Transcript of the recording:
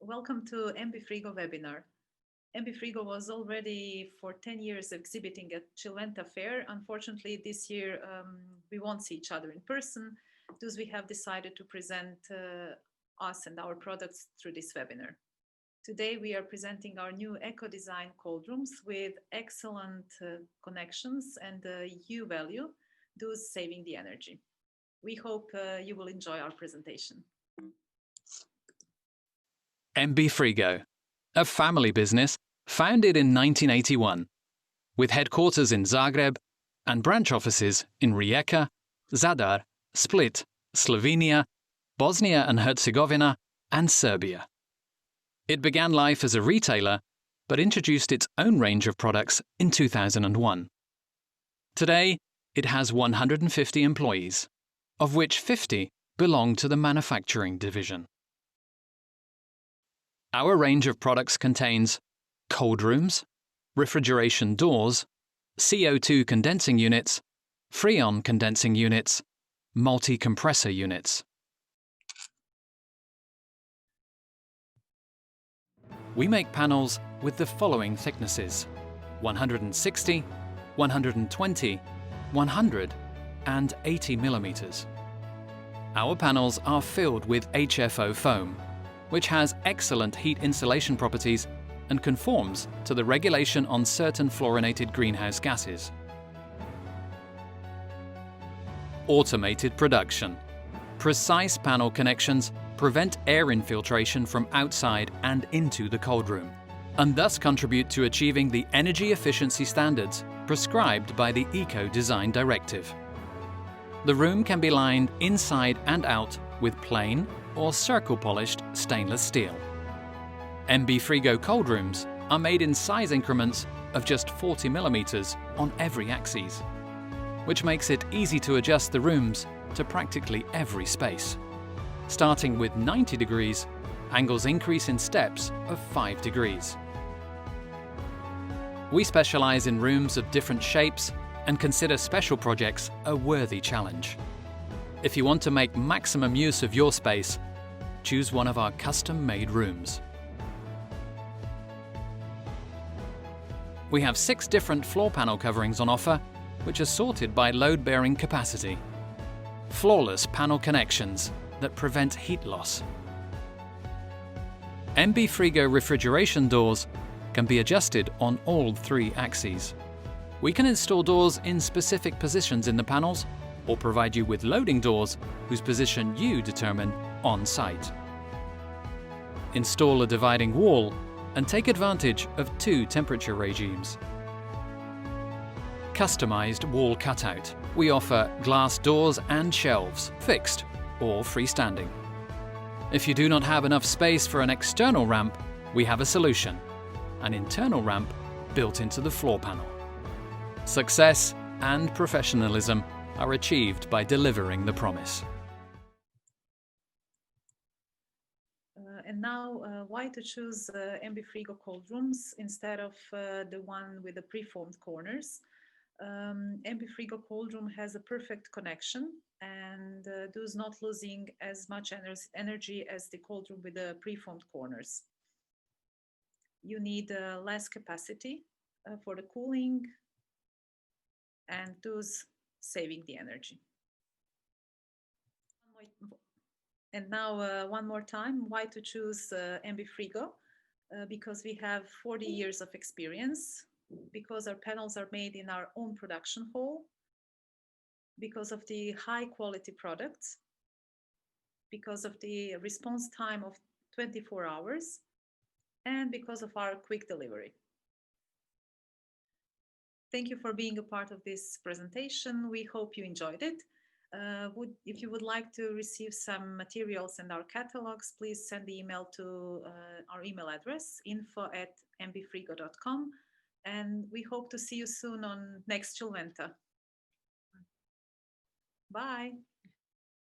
Welcome to MB Frigo webinar. MB Frigo was already for 10 years exhibiting at Chilventa Fair. Unfortunately, this year we won't see each other in person, thus we have decided to present us and our products through this webinar. Today we are presenting our new eco-design cold rooms with excellent connections and U value, thus saving the energy. We hope you will enjoy our presentation. MB Frigo, a family business founded in 1981, with headquarters in Zagreb and branch offices in Rijeka, Zadar, Split, Slovenia, Bosnia and Herzegovina, and Serbia. It began life as a retailer, but introduced its own range of products in 2001. Today, it has 150 employees, of which 50 belong to the manufacturing division. Our range of products contains cold rooms, refrigeration doors, CO2 condensing units, Freon condensing units, multi-compressor units. We make panels with the following thicknesses: 160, 120, 100, and 80 millimeters. Our panels are filled with HFO foam, which has excellent heat insulation properties and conforms to the regulation on certain fluorinated greenhouse gases. Automated production. Precise panel connections prevent air infiltration from outside and into the cold room, and thus contribute to achieving the energy efficiency standards prescribed by the Eco Design Directive. The room can be lined inside and out with plain or circle-polished stainless steel. MB Frigo cold rooms are made in size increments of just 40 millimeters on every axis, which makes it easy to adjust the rooms to practically every space. Starting with 90 degrees, angles increase in steps of 5 degrees. We specialize in rooms of different shapes and consider special projects a worthy challenge. If you want to make maximum use of your space, choose one of our custom-made rooms. We have 6 different floor panel coverings on offer, which are sorted by load-bearing capacity. Flawless panel connections that prevent heat loss. MB Frigo refrigeration doors can be adjusted on all 3 axes. We can install doors in specific positions in the panels, or provide you with loading doors whose position you determine on site. Install a dividing wall and take advantage of 2 temperature regimes. Customized wall cutout. We offer glass doors and shelves, fixed or freestanding. If you do not have enough space for an external ramp, we have a solution: an internal ramp built into the floor panel. Success and professionalism are achieved by delivering the promise. And now, why to choose MB Frigo cold rooms instead of the one with the preformed corners? MB Frigo cold room has a perfect connection and thus not losing as much energy as the cold room with the preformed corners. You need less capacity for the cooling and thus saving the energy. And now one more time, why to choose MB Frigo? Because we have 40 years of experience, because our panels are made in our own production hall, because of the high quality products, because of the response time of 24 hours, and because of our quick delivery. Thank you for being a part of this presentation. We hope you enjoyed it. If you would like to receive some materials and our catalogs, please send the email to our email address, info@mbfrigo.com, and we hope to see you soon on next Chilventa. Bye.